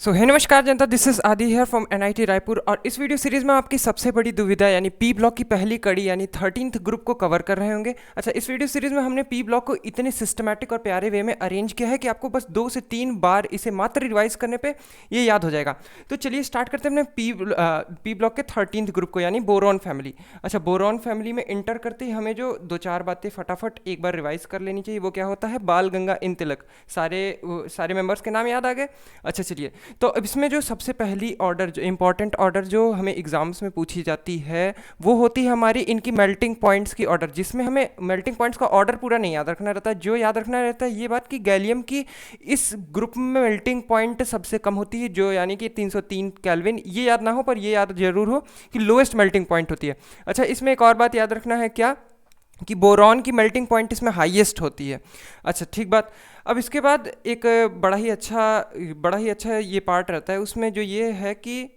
सो है नमस्कार जनता, this is आदि हियर फ्रॉम एनआईटी रायपुर। और इस वीडियो सीरीज में आपकी सबसे बड़ी दुविधा यानी पी ब्लॉक की पहली कड़ी यानी 13th ग्रुप को कवर कर रहे होंगे। अच्छा, इस वीडियो सीरीज में हमने पी ब्लॉक को इतने सिस्टमैटिक और प्यारे वे में अरेंज किया है कि आपको बस 2 से 3 बार इसे मात्र रिवाइज करने पे ये याद हो जाएगा। तो चलिए स्टार्ट करते हैं अपने पी ब्लॉक के 13th ग्रुप को यानी बोरॉन फैमिली। अच्छा, बोरॉन फैमिली में इंटर करते ही हमें जो 2-4 बातें फटाफट एक बार रिवाइज कर लेनी चाहिए। वो क्या होता है? बाल गंगा इन तिलक। सारे मेंबर्स के नाम याद आ गए। अच्छा चलिए, तो अब इसमें जो सबसे पहली ऑर्डर, जो इंपॉर्टेंट ऑर्डर जो हमें एग्जाम्स में पूछी जाती है वो होती है हमारी इनकी मेल्टिंग पॉइंट्स की ऑर्डर, जिसमें हमें मेल्टिंग पॉइंट्स का ऑर्डर पूरा नहीं याद रखना रहता है। जो याद रखना रहता है ये बात कि गैलियम की इस ग्रुप में मेल्टिंग पॉइंट सबसे कम होती है, जो यानी कि 303 केल्विन। ये याद ना हो पर ये याद जरूर हो कि लोएस्ट मेल्टिंग पॉइंट होती है। अच्छा, इसमें एक और बात याद रखना है क्या कि बोरॉन की मेल्टिंग पॉइंट इसमें हाईएस्ट होती है। अच्छा ठीक बात। अब इसके बाद एक बड़ा ही अच्छा ये पार्ट रहता है उसमें, जो ये है कि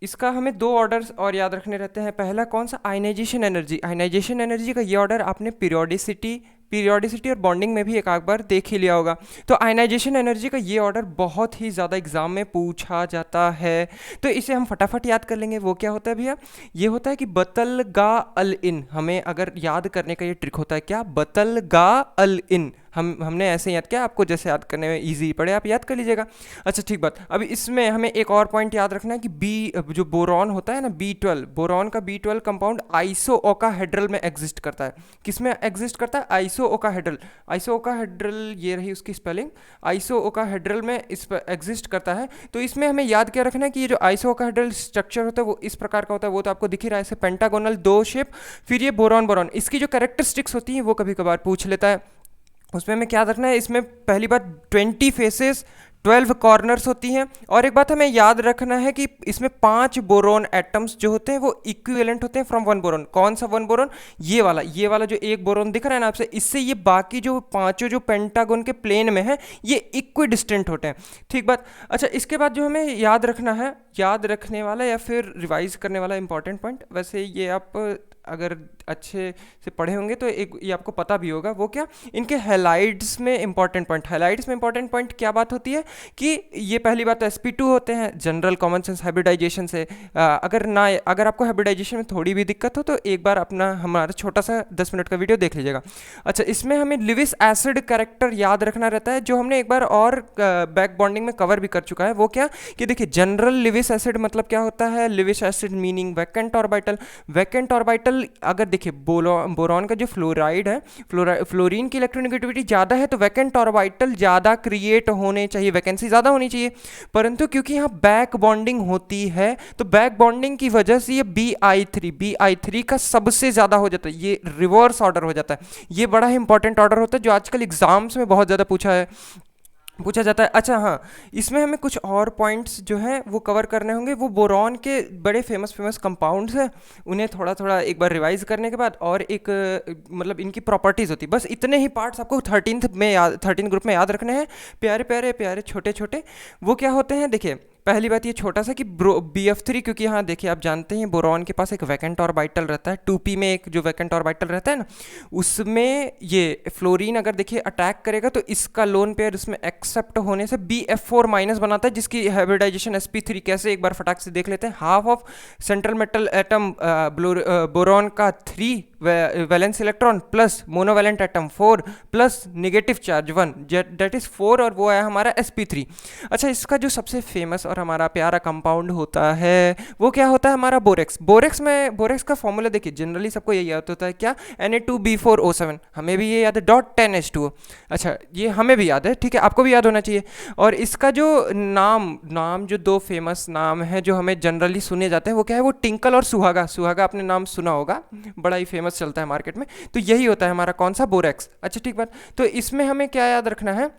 इसका हमें 2 ऑर्डर्स और याद रखने रहते हैं। पहला कौन सा? Ionization energy. आयनाइजेशन एनर्जी का ये ऑर्डर आपने पीरियोडिसिटी और बॉन्डिंग में भी एक आध बार देख ही लिया होगा। तो आयनाइजेशन एनर्जी का ये ऑर्डर बहुत ही ज़्यादा एग्जाम में पूछा जाता है, तो इसे हम फटाफट याद कर लेंगे। वो क्या होता है भैया? ये होता है कि बतल गा अल इन। हमें अगर याद करने का ये ट्रिक होता है क्या? बतल गा अल इन। हमने ऐसे याद किया, आपको जैसे याद करने में इजी पड़े आप याद कर लीजिएगा। अच्छा ठीक बात। अब इसमें हमें एक और पॉइंट याद रखना है कि जो बोरॉन होता है ना, B12, बोरॉन का B12 कंपाउंड आइसोओकाहेड्रल में एग्जिस्ट करता है। किस में एग्जिस्ट करता है? आइसोओकाहेड्रल। आइसोओकाहेड्रल ये रही उसकी स्पेलिंग, आइसोओकाहेड्रल में इस पर एग्जिस्ट करता है। तो इसमें हमें याद क्या रखना है कि ये जो आइसोओकाहेड्रल स्ट्रक्चर होता है वो इस प्रकार का होता है। वो तो आपको दिख ही रहा है, ऐसे पेंटागोनल 2 शेप। फिर ये बोरॉन इसकी जो कैरेक्टरिस्टिक्स होती हैं वो कभी कभार पूछ लेता है। उसमें हमें क्या रखना है? इसमें पहली बात 20 फेसेस 12 कॉर्नर्स होती हैं। और एक बात हमें याद रखना है कि इसमें 5 बोरॉन एटम्स जो होते हैं वो इक्विवेलेंट होते हैं फ्रॉम 1 बोरॉन। कौन सा 1 बोरॉन? ये वाला जो एक बोरॉन दिख रहा है ना आपसे, इससे ये बाकी जो 5 जो पेंटागन के प्लेन में है ये इक्वी डिस्टेंट होते हैं। ठीक बात। अच्छा, इसके बाद जो हमें याद रखना है, याद रखने वाला या फिर रिवाइज करने वाला इंपॉर्टेंट पॉइंट, वैसे ये आप अगर अच्छे से पढ़े होंगे तो एक ये आपको पता भी होगा। वो क्या? इनके हैलाइड्स में इंपॉर्टेंट पॉइंट क्या बात होती है कि ये पहली बात तो sp2 होते हैं जनरल कॉमन सेंस हाइब्रिडाइजेशन से। अगर आपको हाइब्रिडाइजेशन में थोड़ी भी दिक्कत हो तो एक बार अपना हमारा छोटा सा 10 मिनट का वीडियो देख लीजिएगा। अच्छा, इसमें हमें लिविस एसिड कैरेक्टर याद रखना रहता है, जो हमने एक बार और बैक बॉन्डिंग में कवर भी कर चुका है। वो क्या कि देखिए, जनरल लिविस एसिड मतलब क्या होता है? Lewis acid meaning vacant orbital. Vacant orbital अगर देखिए बोरॉन का जो फ्लोराइड है, फ्लोरीन की इलेक्ट्रोनेगेटिविटी ज़्यादा है तो वैकेंट ऑर्बिटल ज़्यादा क्रिएट होने चाहिए, वैकेंसी ज़्यादा होनी चाहिए। परंतु क्योंकि यहाँ बैक बॉन्डिंग होती है तो बैक बॉन्डिंग की वजह से ये BI3 का सबसे ज़्यादा हो जाता है, ये रिवर्स ऑर्डर हो जाता है। ये बड़ा ही इंपॉर्टेंट ऑर्डर होता है जो आजकल एग्जाम्स में बहुत ज़्यादा पूछा जाता है। अच्छा हाँ, इसमें हमें कुछ और पॉइंट्स जो हैं वो कवर करने होंगे। वो बोरॉन के बड़े फेमस कंपाउंड्स हैं, उन्हें थोड़ा थोड़ा एक बार रिवाइज करने के बाद और एक मतलब इनकी प्रॉपर्टीज़ होती है। बस इतने ही पार्ट्स आपको 13th ग्रुप में याद रखने हैं। प्यारे छोटे छोटे वो क्या होते हैं? देखिए, पहली बात ये छोटा सा कि BF3, क्योंकि यहाँ देखिए आप जानते हैं बोरॉन के पास एक वैकेंट ऑर्बिटल रहता है 2p में, एक जो वैकेंट ऑर्बिटल रहता है ना, उसमें ये फ्लोरीन अगर देखिए अटैक करेगा तो इसका लोन पेयर उसमें एक्सेप्ट होने से BF4 माइनस बनाता है, जिसकी हाइब्रिडाइजेशन sp3 कैसे एक बार फटाक से देख लेते हैं। Half of central metal atom boron का 3 valence electron plus monovalent atom 4 plus negative charge 1, that is 4, और वो है हमारा sp3। अच्छा, इसका जो सबसे फेमस और हमारा प्यारा कंपाउंड होता है वो क्या होता है? हमारा बोरेक्स। बोरेक्स का फॉर्मूला देखिए, जनरली सबको यही याद होता है क्या? Na2B4O7। हमें भी ये याद है, .10H2O। अच्छा, ये हमें भी याद है, ठीक है, आपको भी याद होना चाहिए। और इसका जो नाम जो 2 फेमस नाम है जो हमें जनरली सुने जाते हैं वो क्या है? वो टिंकल और सुहागा आपने नाम सुना होगा, बड़ा ही फेमस चलता है मार्केट में। तो यही होता है हमारा कौन सा? बोरेक्स। अच्छा ठीक बात। तो इसमें हमें क्या याद रखना है?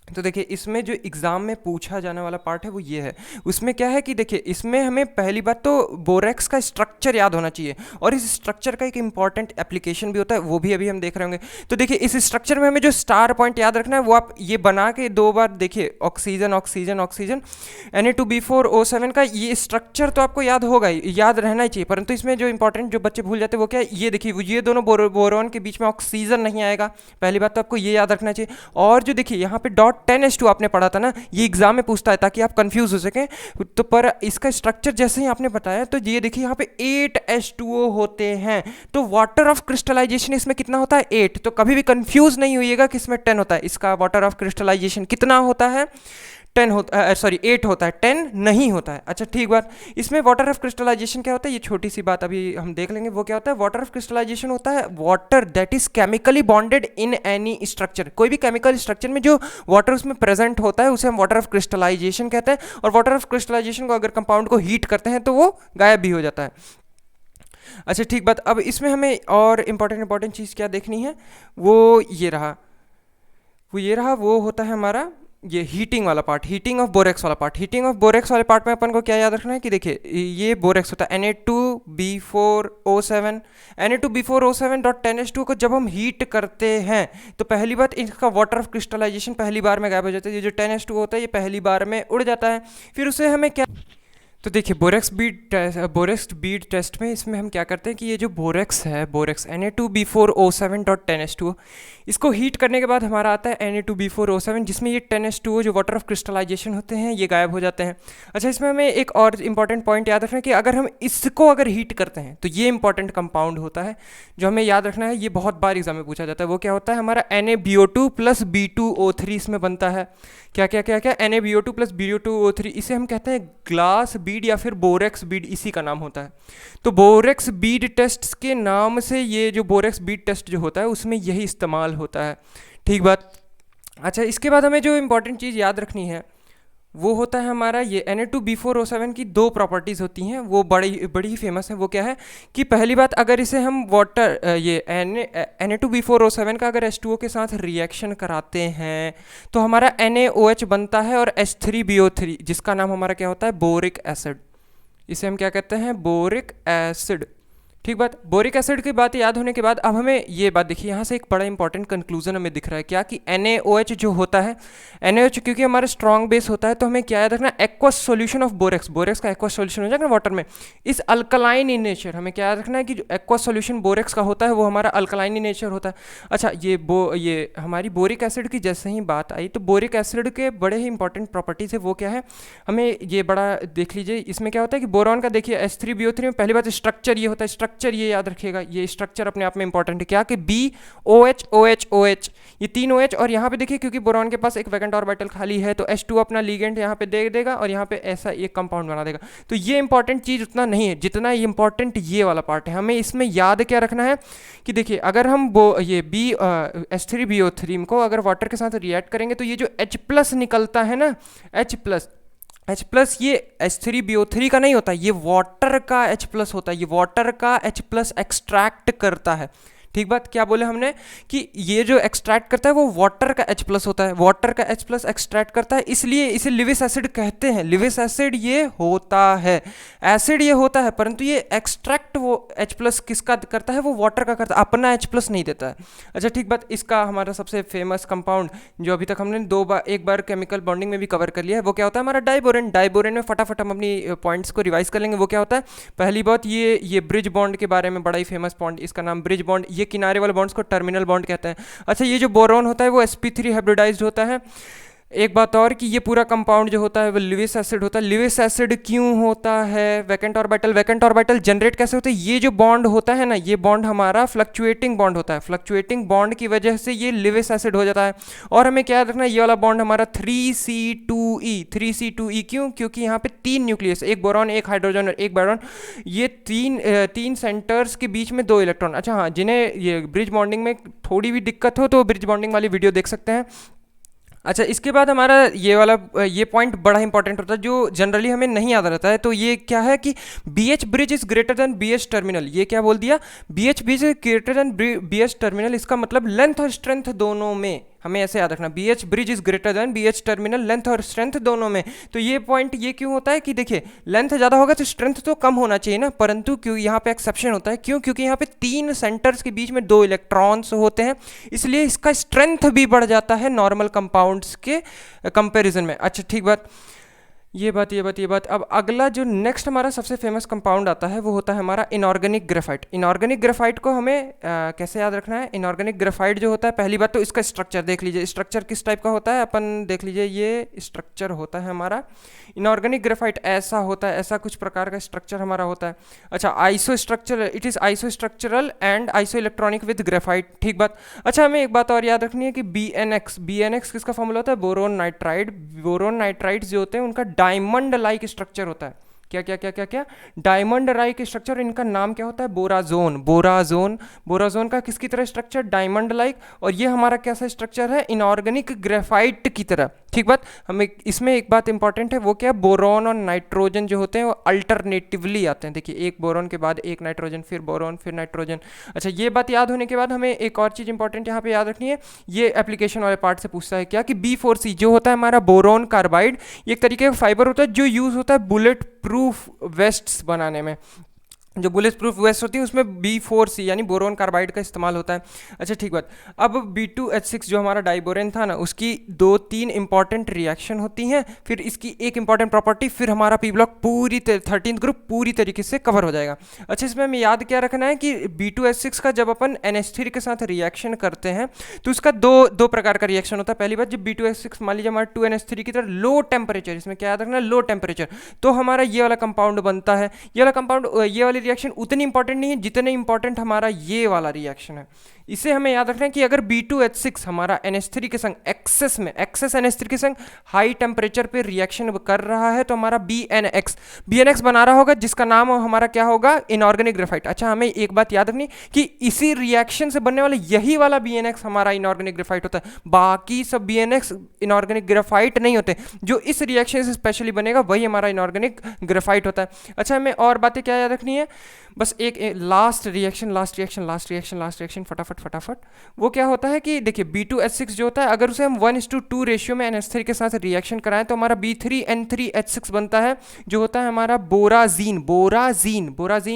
तो देखिए, इसमें जो एग्ज़ाम में पूछा जाने वाला पार्ट है वो ये है। उसमें क्या है कि देखिए, इसमें हमें पहली बात तो बोरेक्स का स्ट्रक्चर याद होना चाहिए, और इस स्ट्रक्चर का एक इंपॉर्टेंट एप्लीकेशन भी होता है, वो भी अभी हम देख रहे होंगे। तो देखिए, इस स्ट्रक्चर में हमें जो स्टार पॉइंट याद रखना है वो आप ये बना के 2 बार देखिए, ऑक्सीजन Na2B4O7 का ये स्ट्रक्चर तो आपको याद होगा ही, याद रहना ही चाहिए। परंतु इसमें जो इंपॉर्टेंट जो बच्चे भूल जाते हैं वो क्या है? ये देखिए, ये दोनों बोरॉन के बीच में ऑक्सीजन नहीं आएगा, पहली बात तो आपको ये याद रखना चाहिए। और जो देखिए यहाँ पे 10H2 आपने पढ़ा था ना, ये एग्जाम में पूछता है ताकि आप कंफ्यूज हो सकें। तो पर इसका स्ट्रक्चर जैसे ही आपने बताया, तो ये देखिए यहाँ पे 8H2O होते हैं। तो वाटर ऑफ क्रिस्टलाइजेशन इसमें कितना होता है? 8। तो कभी भी कंफ्यूज नहीं होइएगा कि इसमें 10 होता है। इसका वाटर ऑफ क्रिस्टलाइजेशन कितना होता है? 10 होता, सॉरी 8 होता है, 10 नहीं होता है। अच्छा ठीक बात। इसमें वाटर ऑफ क्रिस्टलाइजेशन क्या होता है, ये छोटी सी बात अभी हम देख लेंगे। वो क्या होता है? वाटर ऑफ क्रिस्टलाइजेशन होता है water that is chemically bonded in any structure. कोई भी केमिकल स्ट्रक्चर में जो वाटर उसमें प्रेजेंट होता है उसे हम वाटर ऑफ क्रिस्टलाइजेशन कहते हैं। और वाटर ऑफ क्रिस्टलाइजेशन को अगर कंपाउंड को हीट करते हैं तो वो गायब भी हो जाता है। अच्छा ठीक बात। अब इसमें हमें और इंपॉर्टेंट चीज़ क्या देखनी है, वो ये रहा, वो होता है हमारा ये हीटिंग वाला पार्ट, हीटिंग ऑफ बोरेक्स वाला पार्ट। हीटिंग ऑफ बोरेक्स वाले पार्ट में अपन को क्या याद रखना है कि देखिए ये बोरेक्स होता है Na2B4O7। Na2B4O7.10H2 को जब हम हीट करते हैं तो पहली बात इसका वाटर ऑफ क्रिस्टलाइजेशन पहली बार में गायब हो जाता है। ये जो 10H2 होता है ये पहली बार में उड़ जाता है। फिर उसे हमें क्या, तो देखिए बोरेक्स बीड टेस्ट में इसमें हम क्या करते हैं कि ये जो बोरेक्स है, बोरेक्स Na2B4O7.10H2, इसको हीट करने के बाद हमारा आता है Na2B4O7, जिसमें ये 10H2O जो वाटर ऑफ क्रिस्टलाइजेशन होते हैं ये गायब हो जाते हैं। अच्छा इसमें हमें एक और इंपॉर्टेंट पॉइंट याद रखना है कि अगर हम इसको अगर हीट करते हैं तो ये इंपॉर्टेंट कंपाउंड होता है जो हमें याद रखना है, ये बहुत बार एग्जाम में पूछा जाता है। वो क्या होता है? हमारा NaBO2 प्लस B2O3 इसमें बनता है। क्या क्या क्या क्या? NaBO2 प्लस B2O3, इसे हम कहते हैं ग्लास बीड या फिर बोरेक्स बीड, इसी का नाम होता है। तो बोरेक्स बीड टेस्ट के नाम से ये जो बोरेक्स बीड टेस्ट जो होता है उसमें यही इस्तेमाल होता है। ठीक बात। अच्छा इसके बाद हमें जो इंपॉर्टेंट चीज़ याद रखनी है वो होता है हमारा ये Na2B4O7 की दो प्रॉपर्टीज़ होती हैं, वो बड़ी ही फेमस है। वो क्या है कि पहली बात, अगर इसे हम वाटर ये Na2B4O7 का अगर H2O के साथ रिएक्शन कराते हैं तो हमारा NaOH बनता है और H3BO3, जिसका नाम हमारा क्या होता है? Boric acid. इसे हम क्या कहते हैं? Boric acid. ठीक बात। बोरिक एसिड की बात याद होने के बाद अब हमें ये बात देखिए, यहाँ से एक बड़ा इंपॉर्टेंट कंक्लूजन हमें दिख रहा है क्या कि NaOH जो होता है, NaOH क्योंकि हमारा स्ट्रॉन्ग बेस होता है तो हमें क्या याद रखना? Aqueous solution of borax. Borax का एक्वस सॉल्यूशन हो जाएगा ना वाटर में, इस अल्कलाइन इन नेचर। हमें क्या याद रखना है कि जो एक्वस सॉल्यूशन बोरेक्स का होता है वो हमारा अल्कलाइन इन नेचर होता है। अच्छा ये हमारी बोरिक एसिड की जैसे ही बात आई तो बोरिक एसिड के बड़े ही इंपॉर्टेंट प्रॉपर्टीज है। वो क्या है? हमें ये बड़ा देख लीजिए, इसमें क्या होता है कि बोरॉन का देखिए H3BO3 में पहली बात स्ट्रक्चर ये होता है, स्ट्रक्चर ये याद रखिएगा, ये स्ट्रक्चर अपने आप में इंपॉर्टेंट है क्या कि BOH OH OH, ये तीन OH। और यहाँ पे देखिए क्योंकि बोरॉन के पास एक वैकेंट ऑर्बिटल खाली है तो H2 अपना लीगेंड यहाँ पे दे देगा और यहाँ पे ऐसा एक कंपाउंड बना देगा। तो ये इंपॉर्टेंट चीज़ उतना नहीं है जितना ये इंपॉर्टेंट ये वाला पार्ट है। हमें इसमें याद क्या रखना है कि देखिए अगर हम ये H3BO3 को अगर वाटर के साथ रिएक्ट करेंगे तो ये जो H+ निकलता है ना, H+, ये H3BO3 का नहीं होता, ये वाटर का H+ होता है। ये वाटर का H+ एक्सट्रैक्ट करता है। ठीक बात। क्या बोले हमने कि ये जो एक्सट्रैक्ट करता है वो वाटर का H+ होता है, वाटर का H+ एक्सट्रैक्ट करता है, इसलिए इसे लिविस एसिड कहते हैं। लिविस एसिड ये होता है, एसिड ये होता है, परंतु ये एक्सट्रैक्ट वो H+ किसका करता है? वो वाटर का करता है, अपना H+ नहीं देता है। अच्छा ठीक बात। इसका हमारा सबसे फेमस कंपाउंड जो अभी तक हमने एक बार केमिकल बॉन्डिंग में भी कवर कर लिया है वो क्या होता है? हमारा डाइबोरेन। डाइबोरेन में फटाफट हम अपनी पॉइंट्स को रिवाइज कर लेंगे। वो क्या होता है? पहली बात ये ब्रिज बॉन्ड के बारे में, बड़ा ही फेमस बॉन्ड, इसका नाम ब्रिज बॉन्ड। ये किनारे वाले बॉन्ड्स को टर्मिनल बॉन्ड कहते हैं। अच्छा ये जो बोरॉन होता है वो sp3 हाइब्रिडाइज्ड होता है। एक बात और कि ये पूरा कंपाउंड जो होता है वो लिविस एसिड होता है। लिविस एसिड क्यों होता है? वैकेंट ऑर्बिटल जनरेट कैसे होते हैं? ये जो बॉन्ड होता है ना, ये बॉन्ड हमारा फ्लक्चुएटिंग बॉन्ड होता है। फ्लक्चुएटिंग बॉन्ड की वजह से ये लिविस एसिड हो जाता है। और हमें क्या याद रखना है? ये वाला बॉन्ड हमारा 3C2E क्यों? क्योंकि यहाँ पे 3 न्यूक्लियस, एक बोरॉन, एक हाइड्रोजन और एक बोरॉन, ये तीन सेंटर्स के बीच में 2 इलेक्ट्रॉन। अच्छा हाँ, जिन्हें ये ब्रिज बॉन्डिंग में थोड़ी भी दिक्कत हो तो ब्रिज बॉन्डिंग वाली वीडियो देख सकते हैं। अच्छा इसके बाद हमारा ये पॉइंट बड़ा इंपॉर्टेंट होता है जो जनरली हमें नहीं याद रहता है। तो ये क्या है कि BH bridge is greater than BH terminal. ये क्या बोल दिया? BH bridge is greater than BH terminal. इसका मतलब लेंथ और स्ट्रेंथ दोनों में हमें ऐसे याद रखना, BH bridge is greater than BH terminal, length और स्ट्रेंथ दोनों में। तो ये पॉइंट ये क्यों होता है कि देखिए लेंथ ज़्यादा होगा तो स्ट्रेंथ तो कम होना चाहिए ना, परंतु क्यों यहाँ पे एक्सेप्शन होता है। क्यों? क्योंकि यहाँ पे 3 सेंटर्स के बीच में 2 इलेक्ट्रॉन्स होते हैं, इसलिए इसका स्ट्रेंथ भी बढ़ जाता है नॉर्मल कंपाउंड्स के कंपेरिजन में। अच्छा ठीक बात। ये बात। अब अगला जो नेक्स्ट हमारा सबसे फेमस कंपाउंड आता है वो होता है हमारा इनऑर्गेनिक ग्रेफाइट। इनऑर्गेनिक ग्रेफाइट को हमें कैसे याद रखना है? इनऑर्गेनिक ग्रेफाइट जो होता है, पहली बात तो इसका स्ट्रक्चर देख लीजिए। स्ट्रक्चर किस टाइप का होता है, अपन देख लीजिए, ये स्ट्रक्चर होता है हमारा। इनऑर्गेनिक ग्रेफाइट ऐसा होता है, ऐसा कुछ प्रकार का स्ट्रक्चर हमारा होता है। अच्छा, iso structure, it is iso structural and iso electronic with graphite, ठीक बात। अच्छा, हमें एक बात और याद रखनी है कि बी एन एक्स किसका फॉर्मूला होता है? Boron nitride. बोरोन नाइट्राइड्स जो होते हैं उनका डायमंड लाइक स्ट्रक्चर होता है। क्या क्या क्या क्या क्या डायमंड लाइक स्ट्रक्चर। इनका नाम क्या होता है? बोराजोन। बोराजोन का किसकी तरह स्ट्रक्चर? Diamond like. और ये हमारा कैसा स्ट्रक्चर है? इनऑर्गेनिक ग्रेफाइट की तरह, ठीक बात। हमें इसमें एक बात इंपॉर्टेंट है, वो क्या? बोरॉन और नाइट्रोजन जो होते हैं वो अल्टरनेटिवली आते हैं। देखिए, एक बोरॉन के बाद एक नाइट्रोजन, फिर बोरॉन, फिर नाइट्रोजन। अच्छा, ये बात याद होने के बाद हमें एक और चीज़ इंपॉर्टेंट यहाँ पे याद रखनी है। ये एप्लीकेशन वाले पार्ट से पूछता है क्या कि B4C जो होता है हमारा बोरॉन कार्बाइड, ये एक तरीके का फाइबर होता है जो यूज़ होता है बुलेट प्रूफ वेस्ट्स बनाने में। जो बुलेट प्रूफ वेस्ट होती है उसमें B4C यानी बोरोन कार्बाइड का इस्तेमाल होता है। अच्छा, ठीक बात। अब B2H6 जो हमारा डाइबोरेन था ना, उसकी 2-3 इंपॉर्टेंट रिएक्शन होती हैं, फिर इसकी एक इंपॉर्टेंट प्रॉपर्टी, फिर हमारा पी ब्लॉक पूरी 13th ग्रुप पूरी तरीके से कवर हो जाएगा। अच्छा, इसमें हमें याद क्या रखना है कि B2H6 का जब अपन NH3 के साथ रिएक्शन करते हैं तो उसका दो प्रकार का रिएक्शन होता है। पहली बात, जब B2H6 मान लीजिए हमारा 2NH3 की तरह लो टेम्परेचर, इसमें क्या याद रखना है? लो टेम्परेचर, तो हमारा ये वाला कंपाउंड बनता है। ये वाला कंपाउंड, ये वाली रिएक्शन उतनी इंपॉर्टेंट नहीं है जितने इंपॉर्टेंट हमारा ये वाला रिएक्शन है। इसे हमें याद रखना है कि अगर B2H6 हमारा NH3 के संग एक्सेस NH3 के संग हाई टेम्परेचर पे रिएक्शन कर रहा है तो हमारा BNX बना रहा होगा, जिसका नाम हमारा क्या होगा? Inorganic graphite. अच्छा, हमें एक बात याद रखनी कि इसी रिएक्शन से बनने वाला यही वाला BNX हमारा इनऑर्गेनिक ग्रेफाइट होता है। बाकी सब BNX इनऑर्गेनिक ग्रेफाइट नहीं होते, जो इस रिएक्शन से स्पेशली बनेगा वही हमारा इनऑर्गेनिक ग्रेफाइट होता है। अच्छा, हमें और बातें क्या याद रखनी है? बस एक लास्ट रिएक्शन फटाफट। वो क्या होता है कि देखिए, B2H6 जो होता है अगर उसे हम 1:2 रेशियो में NH3 के साथ रिएक्शन कराएं तो हमारा B3N3H6 बनता है, जो होता है हमारा बोराजीन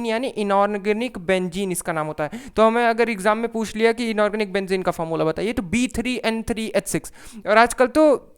यानी इनऑर्गेनिक बेंजीन इसका नाम होता है। तो हमें अगर एग्जाम में पूछ लिया कि इनऑर्गेनिक बेंजीन का फॉर्मूला बताइए तो B3N3H6। और आजकल तो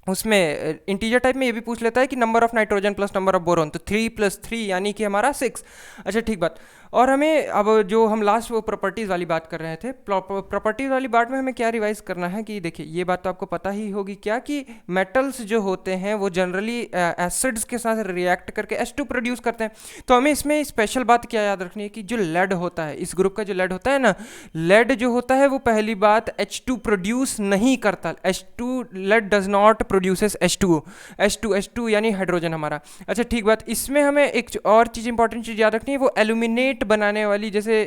उसमें इंटीजर टाइप में ये भी पूछ लेता है कि number of nitrogen plus number of boron, तो 3 + 3 यानी कि हमारा 6। अच्छा, ठीक बात। और हमें अब जो हम लास्ट वो प्रॉपर्टीज़ वाली बात कर रहे थे, प्रॉपर्टीज़ वाली बात में हमें क्या रिवाइज करना है कि देखिए, ये बात तो आपको पता ही होगी क्या कि मेटल्स जो होते हैं वो जनरली एसिड्स के साथ रिएक्ट करके H2 प्रोड्यूस करते हैं। तो हमें इसमें स्पेशल बात क्या याद रखनी है कि जो लेड होता है, इस ग्रुप का जो लेड होता है ना, लेड जो होता है वो पहली बात H2 प्रोड्यूस नहीं करता। Lead does not produces H2 यानी हाइड्रोजन हमारा। अच्छा, ठीक बात। इसमें हमें एक और चीज़ इंपॉर्टेंट चीज़ याद रखनी है, वो एल्यूमिनेट बनाने वाली, जैसे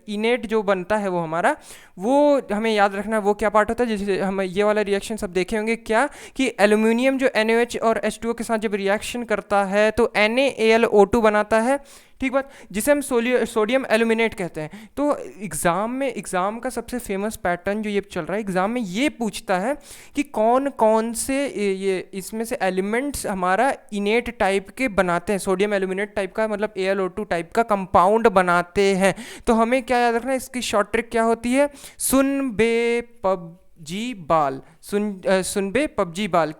इनेट जो बनता है वो हमारा, वो हमें याद रखना है वो क्या पार्ट होता है। जैसे हम ये वाला रिएक्शन सब देखे होंगे क्या कि एल्यूमिनियम जो NaOH और H2O के साथ जब रिएक्शन करता है तो NaAlO2 बनाता है, ठीक बात, जिसे हम सोडियम एल्यूमिनेट कहते हैं। तो एग्जाम का सबसे फेमस पैटर्न जो ये चल रहा है, एग्जाम में ये पूछता है कि कौन कौन से ये इसमें से एलिमेंट्स हमारा इनेट टाइप के बनाते हैं, सोडियम एल्यूमिनेट टाइप का, मतलब AlO2 टाइप का कंपाउंड बनाते हैं। तो हमें क्या याद रखना है? इसकी शॉर्ट ट्रिक क्या होती है? सुनबे पबजी बाल। क्या सुनबे पबजी बाल।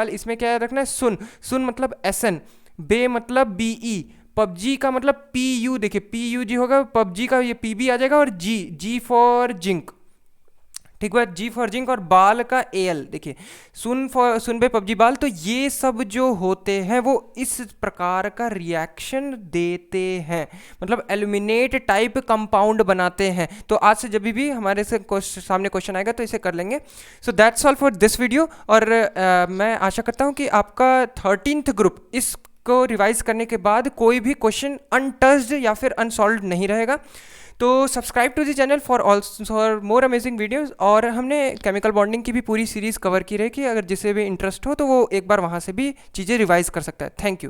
इसमें क्या याद रखना है? सुन मतलब SN, बे मतलब BE, पबजी का मतलब PU। देखिए, PUG होगा, पबजी का ये PB आ जाएगा, और जी फॉर जिंक, ठीक है, G फॉर जिंक, और बाल का AL। देखिए, सुन बे पबजी बाल। तो ये सब जो होते हैं वो इस प्रकार का रिएक्शन देते हैं, मतलब एल्यूमिनेट टाइप कंपाउंड बनाते हैं। तो आज से जब भी हमारे से सामने क्वेश्चन आएगा तो इसे कर लेंगे। So that's all for this video. और मैं आशा करता हूँ कि आपका 13th ग्रुप इस को रिवाइज करने के बाद कोई भी क्वेश्चन अनटच्ड या फिर अनसॉल्व्ड नहीं रहेगा। तो subscribe to the channel for more amazing videos. और हमने केमिकल बॉन्डिंग की भी पूरी सीरीज़ कवर की रहेगी, अगर जिसे भी इंटरेस्ट हो तो वो एक बार वहाँ से भी चीज़ें रिवाइज कर सकता है। Thank you.